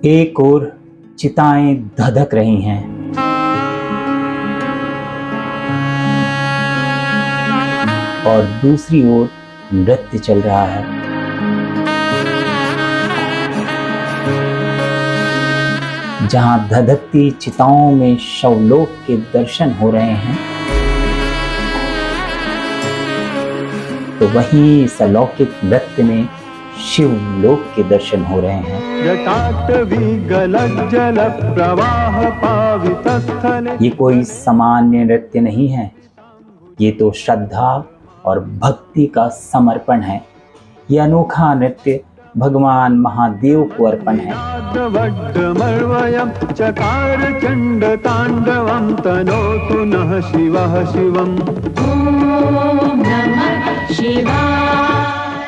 एक ओर चिताएं धधक रही हैं, और दूसरी ओर नृत्य चल रहा है। जहां धधकती चिताओं में शवलोक के दर्शन हो रहे हैं, तो वहीं इस अलौकिक नृत्य में शिवलोक के दर्शन हो रहे हैं। ये कोई सामान्य नृत्य नहीं है, ये तो श्रद्धा और भक्ति का समर्पण है। ये अनोखा नृत्य भगवान महादेव को अर्पण है।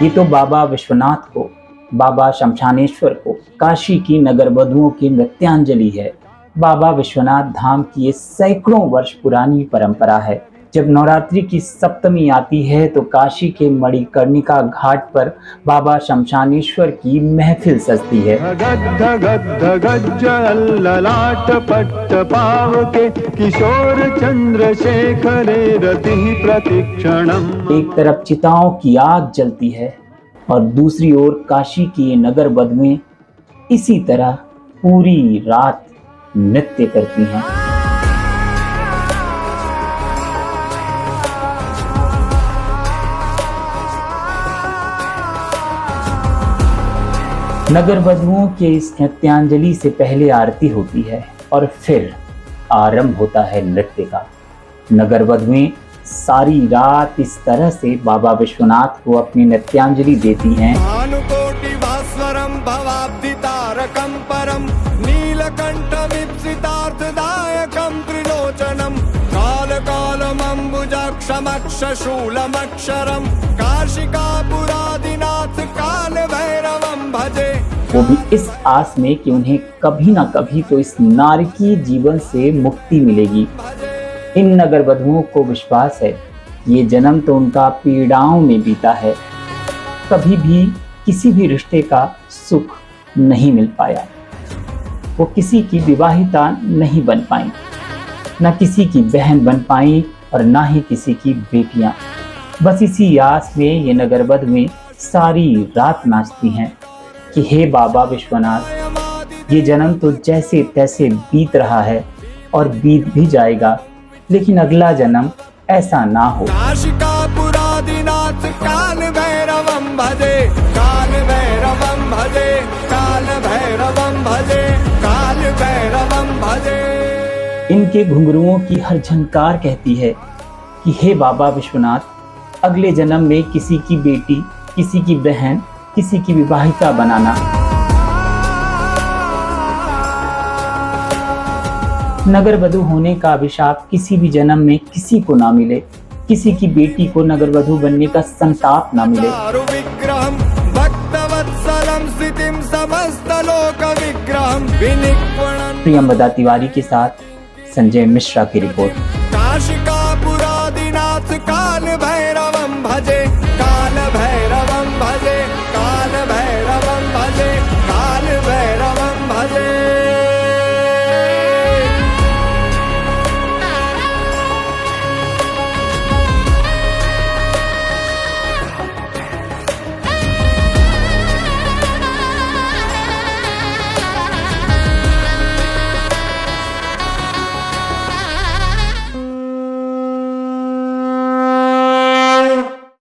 ये तो बाबा विश्वनाथ को, बाबा शमशानेश्वर को, काशी की नगर वधुओं की नृत्यांजलि है। बाबा विश्वनाथ धाम की ये सैकड़ों वर्ष पुरानी परंपरा है। जब नवरात्रि की सप्तमी आती है तो काशी के मणिकर्णिका घाट पर बाबा शमशानेश्वर की महफिल सजती है। एक तरफ चिताओं की आग जलती है और दूसरी ओर काशी की नगर वधुएं इसी तरह पूरी रात नृत्य करती हैं। नगर वधुओं के इस नृत्यांजलि से पहले आरती होती है और फिर आरंभ होता है नृत्य का। नगर वधुएं सारी रात इस तरह से बाबा विश्वनाथ को अपनी नृत्यांजलि देती हैं। वो भी इस आस में कि उन्हें कभी ना कभी तो इस नारकीय जीवन से मुक्ति मिलेगी। इन नगर वधुओं को विश्वास है ये जन्म तो उनका पीड़ाओं में बीता है, कभी भी किसी भी रिश्ते का सुख नहीं मिल पाया। वो किसी की विवाहिता नहीं बन पाई, न किसी की बहन बन पाई और ना ही किसी की बेटियां। बस इसी आस में ये नगर वधुएं सारी रात नाचती हैं कि हे बाबा विश्वनाथ, ये जन्म तो जैसे तैसे बीत रहा है और बीत भी जाएगा, लेकिन अगला जन्म ऐसा ना हो। इनके घुंघरुओं की हर झनकार कहती है कि हे बाबा विश्वनाथ, अगले जन्म में किसी की बेटी, किसी की बहन, किसी की विवाहिता बनाना। नगर वधु होने का अभिशाप किसी भी जन्म में किसी को ना मिले, किसी की बेटी को नगर वधु बनने का संताप ना मिले। प्रियंवदा तिवारी के साथ संजय मिश्रा की रिपोर्ट।